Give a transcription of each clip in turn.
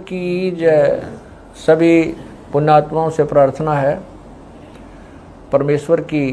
की जय। सभी पुण्यात्माओं से प्रार्थना है परमेश्वर की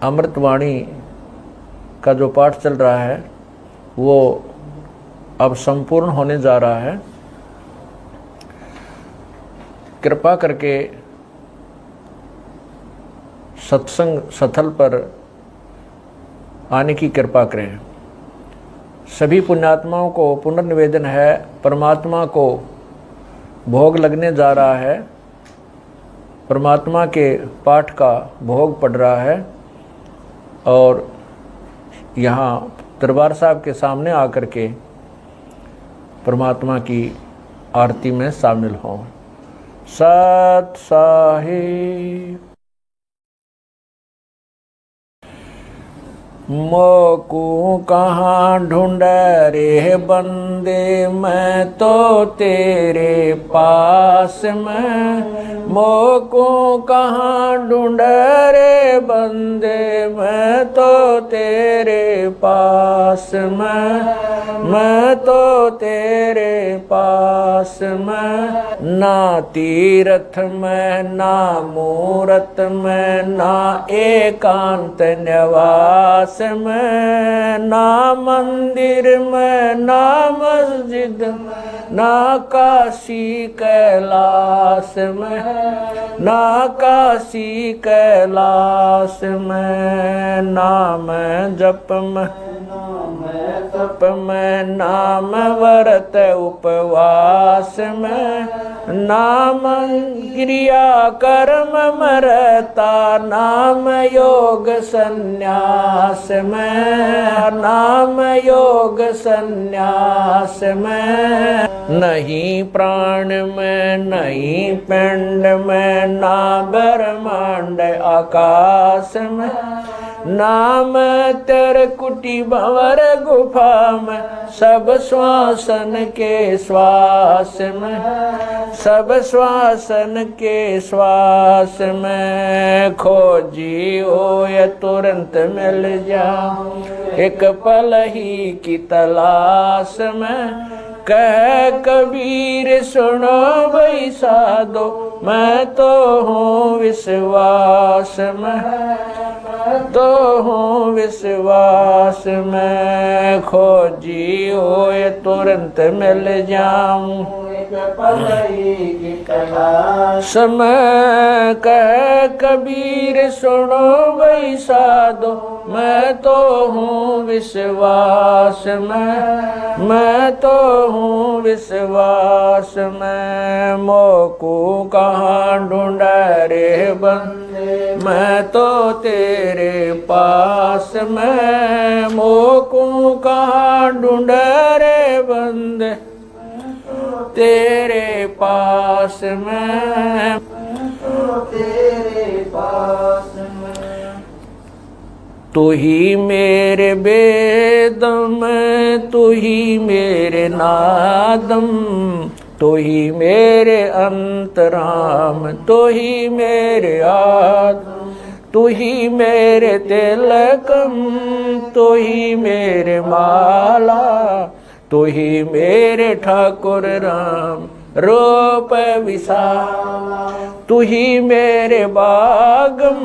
अमृतवाणी का जो पाठ चल रहा है वो अब संपूर्ण होने जा रहा है। कृपा करके सत्संग स्थल पर आने की कृपा करें। सभी पुण्यात्माओं को पुनर्निवेदन है, परमात्मा को भोग लगने जा रहा है, परमात्मा के पाठ का भोग पड़ रहा है और यहाँ दरबार साहब के सामने आकर के परमात्मा की आरती में शामिल हों। सत साहिब मोकू कहाँ ढूंढ रे बंदे, मैं तो तेरे पास में। मोकू कहाँ ढूंढ रे बंदे, मैं तो तेरे पास में। मैं तो तेरे पास में। ना तीरथ में ना मूरत में, ना एकांत निवास में, ना मंदिर में ना मस्जिद में, ना काशी कैलाश में, ना काशी कैलाश में। नाम जप में तप में, नाम व्रत उपवास में, नाम क्रिया कर्म मरता, नाम योग संन्यास में, नाम योग संन्यास में। नहीं प्राण में नहीं पिंड में, ना ब्रह्मांड आकाश में, नाम तेरे कुटी भंवर गुफा में, सब श्वासन के श्वास में, सब श्वासन के श्वास में। खोजी हो या तुरंत मिल जाऊं, एक पल ही की तलाश में। कह कबीर सुनो भाई साधो, मैं तो हूँ विश्वास में, तो हूँ विश्वास में। खोजी हो ये तुरंत मिल जाऊं, समय कह कबीर सुनो भाई साधो, मैं तो हूँ विश्वास में, मैं तो हूँ विश्वास में। मोकू कहाँ ढूंढ रे बंदे, मैं तो तेरे पास में। मोकू कहाँ ढूंढ रे बंदे, तेरे पास में, तेरे पास में। तू ही मेरे वेदम, तू ही मेरे नादम, तू ही मेरे अंतराम, तू ही मेरे आत्म, तू ही मेरे तिलकम, तू ही मेरे माला, तू ही मेरे ठाकुर राम रूप विशाला। तू ही मेरे बागम,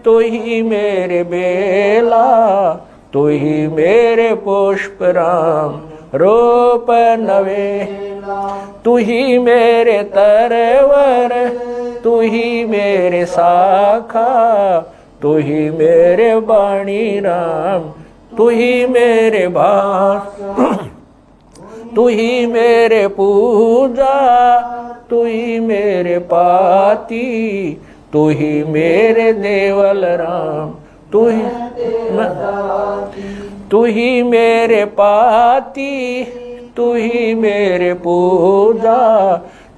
तू ही मेरे बेला, तू ही मेरे पुष्प राम रूप नवेला। तू ही मेरे तरवर, तू ही मेरे शाखा, तू ही मेरे वाणी राम, तू ही मेरे भास, तू ही मेरे पूजा, तू ही मेरे पाती, तू ही मेरे देवल राम, तू ही मेरे पाती, तू ही मेरे पूजा,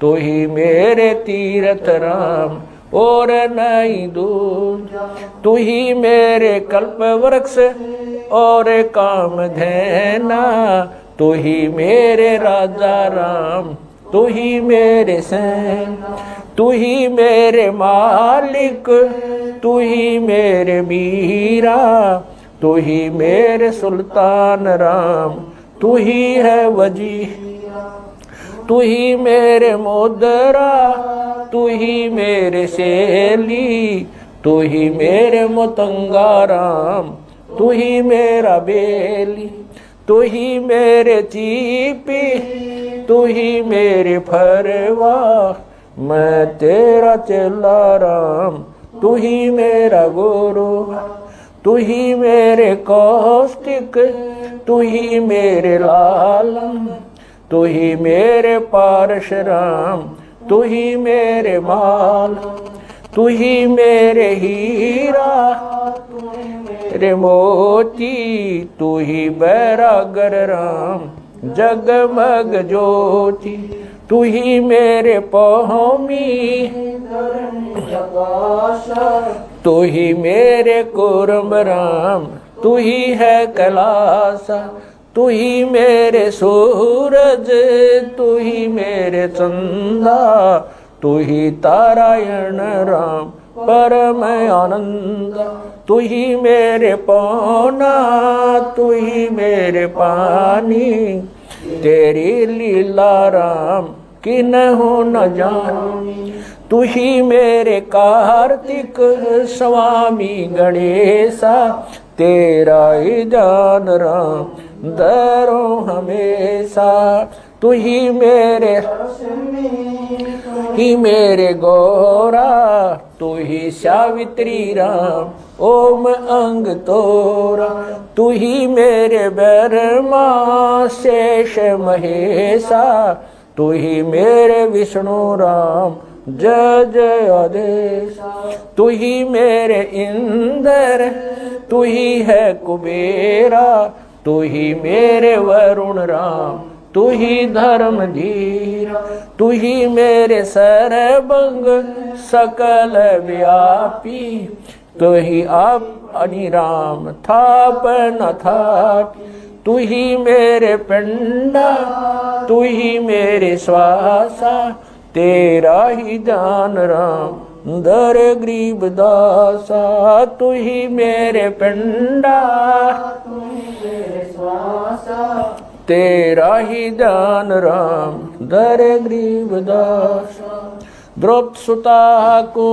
तू ही मेरे तीरथ राम और नहीं दूजा। तू ही मेरे कल्प वृक्ष और काम धैना, तू ही मेरे राजा राम, तू ही मेरे सैन, तू ही मेरे मालिक, तू ही मेरे मीरा, तू ही मेरे सुल्तान राम, तू ही है वजी, तू ही मेरे मुद्रा, तू ही मेरे सेली, तू ही मेरे मतंगा राम, तू ही मेरा बेली, तू ही मेरे चीपी, तू ही मेरे फरवा, मैं तेरा चेला राम, तू ही मेरा गुरु, तू ही मेरे कौष्टिक, तू ही मेरे लालम, तू ही मेरे पारशुराम, तू ही मेरे माल, तू ही मेरे हीरा, मेरे मोती, तू ही बैरागर राम, जगमग ज्योति, तू ही मेरे पौमी, तू ही मेरे कुर्म राम, तू ही है कैलासा, तू ही मेरे सूरज, तू ही मेरे चंदा, तू ही तारायण राम परम आनंद, तू ही मेरे पौना, तू ही मेरे पानी, तेरी लीला राम किन्हु न जानी, तू ही मेरे कार्तिक स्वामी गणेशा, तेरा ही जान राम दरो हमेशा, तू ही मेरे गौरा, तू ही सावित्री राम ओम अंग तोरा, तू ही मेरे ब्रह्मा शेष महेशा, तू ही मेरे विष्णु राम जय जय आदेश, तू ही मेरे इंद्र, तू ही है कुबेरा, तू ही मेरे वरुण राम, तू ही धर्म धीरा, तू ही मेरे सर्वंग सकल व्यापी, तू ही आप अनिराम थाप न थाप, तू ही मेरे पिंडा, तू ही मेरे श्वासा, तेरा ही जान राम दर गरीब दासा, तू ही मेरे पिंडा, तू ही मेरे श्वासा, तेरा ही जान राम दर गरीब दासा। द्रौपद सुता को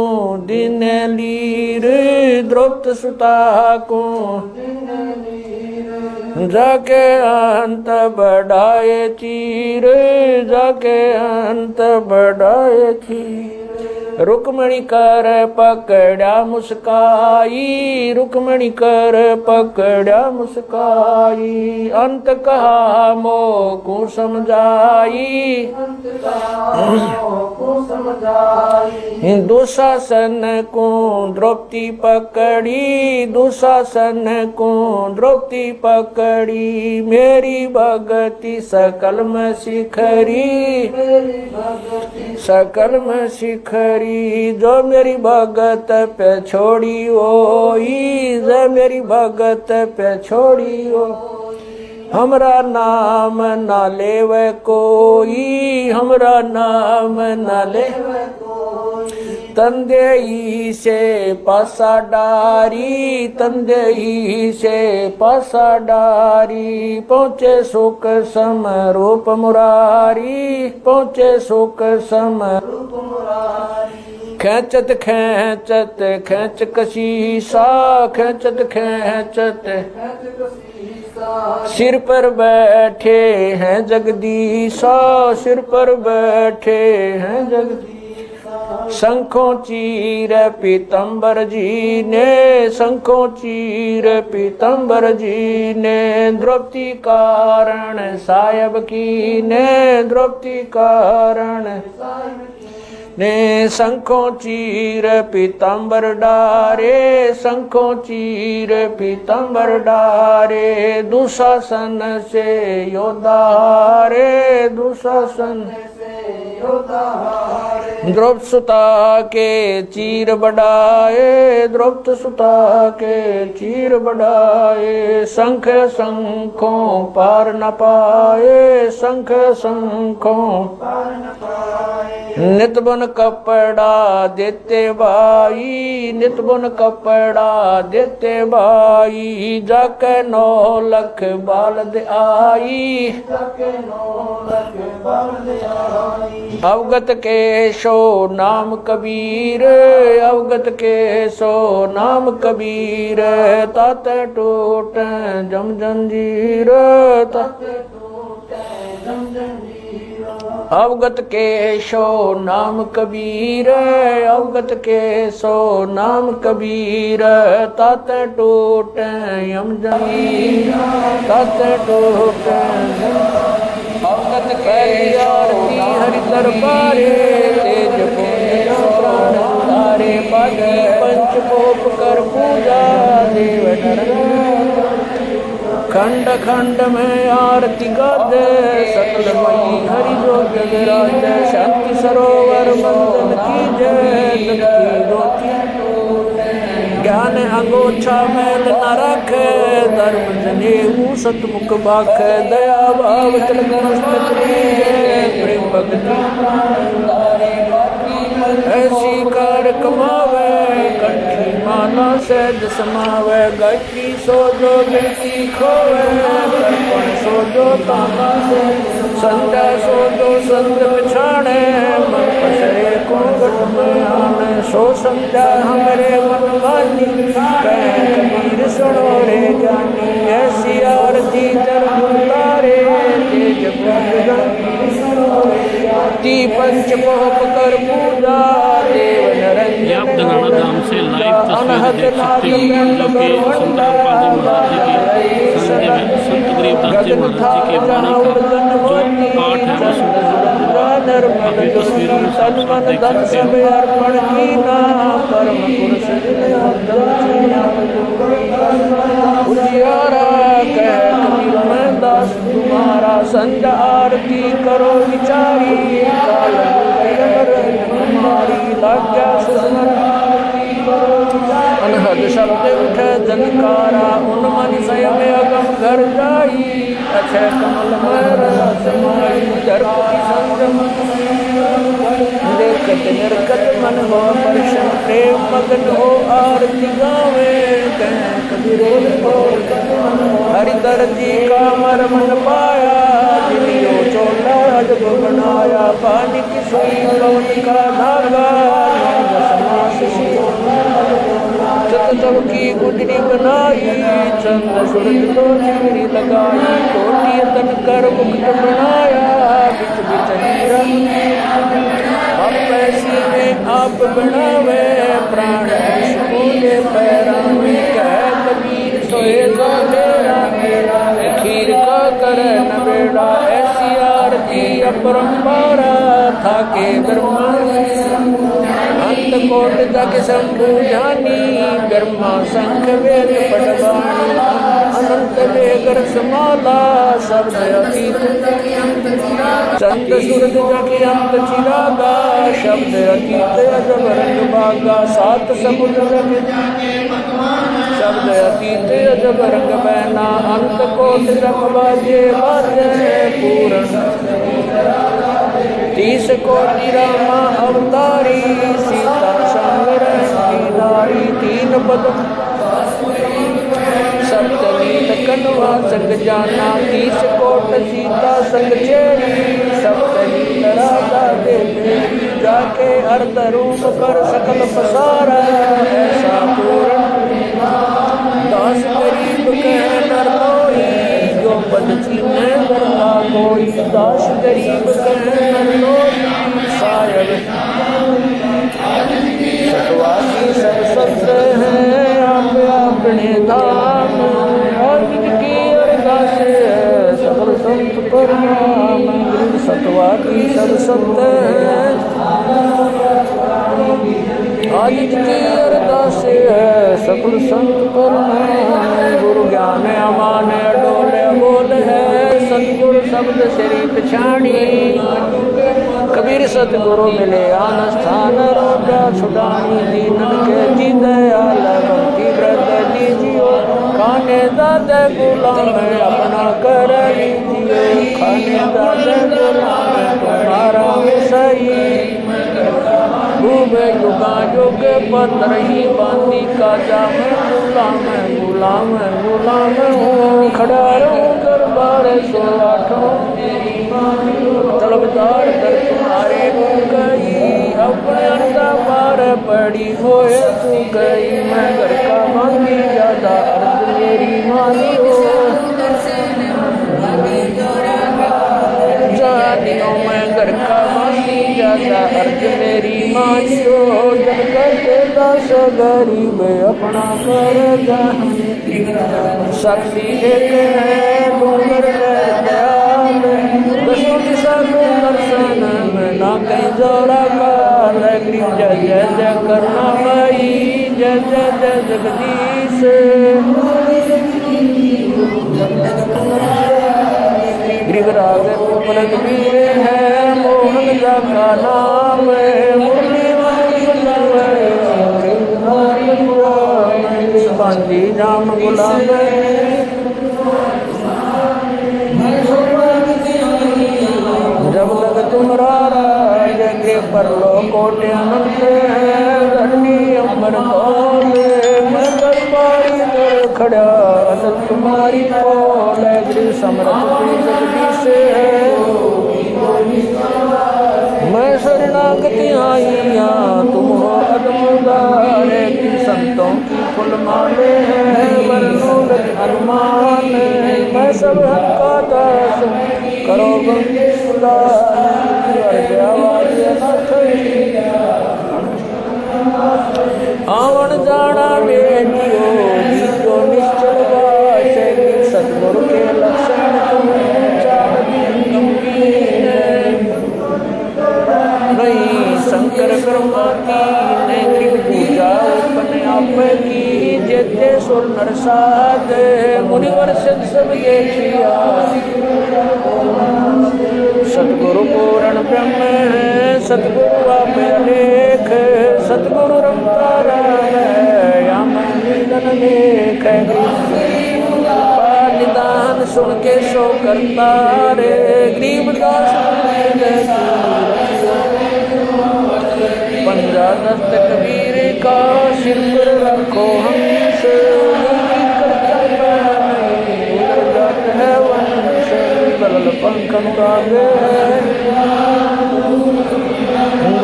दिन लीर, द्रौपद सुता को जाके अंत बढ़ाए चीर, जाके अंत बढ़ाए चीर, रुक्मणी कर पकड़ा मुस्काई, रुक्मणी कर पकड़ा मुस्काई, अंत कहा मोह को समझाई, दुशासन को द्रौपदी पकड़ी, दुशासन को द्रौपदी पकड़ी, मेरी भगति सकल में शिखरी, सकल में शिखरी, जो मेरी भगत पे छोड़ी ओई, जो मेरी भगत पे छोड़ी ओ, हमरा नाम ना लेवे कोई, हमरा नाम ना लेवे कोई, तंदेई से पासा डारी, तंदेई से पासा डारी, पहुँचे सुख सम रूप मुरारी, पहुँचे सुख सम रूप मुरारी, खेचत खेचत खेच कशीसा, खेचत खेचत सिर पर बैठे हैं जगदीशा, सिर पर बैठे हैं जगदीशा, शंखों चीर पीतम्बर जी ने, शंखों चीर पीतम्बर जी ने, द्रौपदी कारण सायब की ने, द्रौपदी कारण ने, शंखों चीर पीतम्बर डारे, शंखों चीर पीतम्बर डारे, दुशासन से योद्धा हारे, दुशासन से योद्धा हारे, द्रौपद सुता के चीर बढ़ाए, द्रौपद सुता के चीर बढ़ाए, शंख शंखों पार न पाए, शंख शंखों पार न पाए। नित बुन कपड़ा देते भाई, नित बुन कपड़ा देते भाई, जाके 9 लख बालद आई, जाके 9 लख बालद आई। अवगत के सो नाम कबीर, अवगत के सो नाम कबीर, ताते टूट जम जंजीर, ताते टूट जम जंजीर। अवगत के सो नाम कबीर, अवगत के सो नाम कबीर, ताते टूट यम जंजीर, ताते टूट। अवगत के आरती हरि दरबारे, तेज पुण्य प्राण उतारे, पादी पंचकोप कर पूजा देव नर। खंड खंड में आरती गादे, सकलमयी हरि जो जगराज, शांति सरोवर मंदन की जय, ज्ञान अंगोछा मैल न रखे, धर्म जनेऊ सतमुख बाख, दया भाव तिलक प्रेम भक्ति ऐसी कार कमावे, कंठी माना सहज समावे, गायत्री सो जो गिनती खोवे, दर्पण सो जो ताका से, संध्या सो जो संत पछाणे, मन पसरे को गट में आने, सो संध्या हमरे मन मानी, कबीर सुनो रे ज्ञानी, ऐसी आरती चरण उतारे, तेज ती पंच पोप कर पूजा देव नरंजन। आप दंगाना धाम से लाइव तस्वीरें देख सकते हैं, जो कि संत पाजी महाराज जी की संध्या में संत गरीबदास जी महाराज जी के वाणी का जो पाठ है वो सुंदर अभी तस्वीरों में साफ साफ देख सकते हैं। उजियारा कह कबीर मैं दास तुम्हारा, संध्या आरती करो विचारी, काल तुम्हारी लाग्या सुस्मर। अनहद शब्द उठे जनकारा, उन मन स्वयं अगम घर जाई, अक्षय कमल में समाई, दर्प संगम देखत निर्कत मन हो, परशन प्रेम मगन हो, आरती गावे कह कबीर हो। हरिदर जी का मरमन पाया, जिलियो चोला जब बनाया, पानी की सुई पवन का धागा, चतुर्थ की गुजरी बनाई, चंद्र सूरज तो चिमरी लगाई, कोटि तन कर मुकुट बनाया, बिच बिच आप ऐसी में आप बनावे, प्राण फूले पैरा में, कह कबीर सोए तो मेरा, खीर का कर नवेड़ा, ऐसी आरती अपरंपारा, था के ब्रह्मा अंत कोट जग शंभु जानी, ब्रह्मा शंख वेद पटवाणी, अनंत वेगर समाला, शब्द अतीत चंद सूरज जग अंत चिरागा, शब्द अतीत अजब रंग बागा, सात समुद्र शब्द अतीत अजब रंग बहना, अंत कोट जग बाजे बाजे पूर्ण, 30 कोटि रामा अवतारी, सीता संग रहती नारी, 3 पद सप्तनील कनवा संग जाना, 30 कोट सीता संग चेरी, सप्तनील राधा दे मेरी, जाके अर्ध रूप कर सकल पसारा, ऐसा पूर्ण दास गरीब कह नर कोई, जो पद चीने दरला कोई, दास गरीब कह नर कोई, सायब सतवासी सब संत हैं, आप अपने धाम, की अरदास सकल संत प्रणाम, सतवासी सब संत हैं, आज की अरदास सकल संत प्रणाम। गुरु ज्ञान अमान डोले बोल है, सतगुरु शब्द श्री पछाणी, कबीर सतगुरु मिले आन स्थान रोगा छुड़ानी दीनन के जी दयाल भक्ति व्रत लीजियो खाने दादे गुलाम अपना कर लीजियो खाने दादे गुलाम तुम्हारा सही डूबे युगा युग पत्र ही बांधी का जाम गुलाम गुलाम गुलाम हूँ खड़ा रहूँ दरबार 108 तलबदार कर तुम्हारे गई अपने अंडा पार पड़ी होए तू गई मैं घर का मांगी ज्यादा अर्ज मेरी मानी हो जानियों मैं घर का मांगी ज्यादा अर्ज मेरी मानी हो जब करते दास गरीब अपना कर साक्षी एक है डूंगर दयाल दसों दिशा को दर्शन में ना कहीं जोड़ा काल गरीब जय जय जय करना माई जय जय जय जगदीश गिरिराज उपलक वीर है मोहन जा का नाम मुरली बांधी जाम गुलाम जब लग तुम्हारा जगे पर लो कोटे अनंत धरनी अमर कौल मैं दरबारी दर खड़ा असल तुम्हारी पोल गिर समरथ जगदीश मैं शरणागति आईया तुम हो अदमुदार संतों की फुल माले हैं वर्णों अनुमान मैं सब का दास करो बंदी आवन जाना बेटियो जो निश्चल वासे सतगुरु के लक्षण तुम नहीं शंकर ब्रह्मा की नहीं पूजा अपने आप की जेते सुर नरसाद मुनिवर सब देखिया सतगुरु पूर्ण ब्रह्म है सतगुरु आप अलेख सतगुरु रमतारा है यामन लेख निदान सुन के सो करता रे गरीबदास पंजा दस्त कबीर का सिर पर रखो हंस है वंश बदल पंख अनुरागे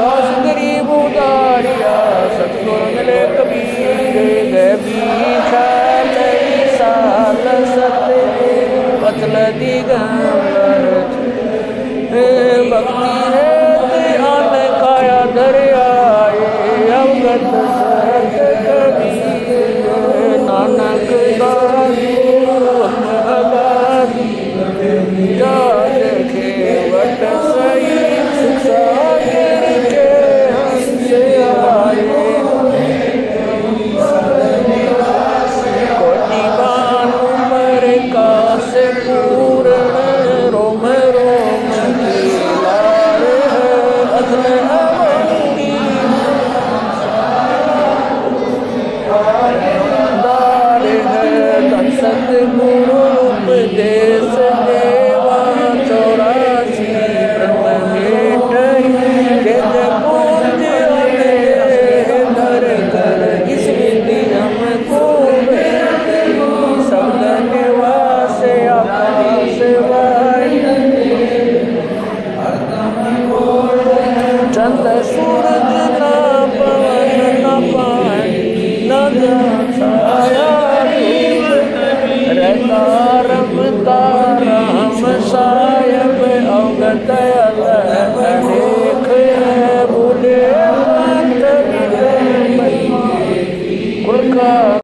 दास गरीब उदारिया सतगुरु मिले कबीर गए बीखा साल सत्य पतल दिगंबर भक्ति है आन काया दरियाए अवगत सहत कबीर नानक जा देखे वट सही सागर के हंसे आए कोटि बानु मर का से पूर्ण रोम रोम लार है अधल अवंगी दार है धन सतगुरु उपदेश देवा 84 ब्रह्म भेट पूज धर कर इस विधि हमको शब्द निवास आकाश चंद सूरज न पवन न पानी न छाया रहता रमता राम सायब अवगत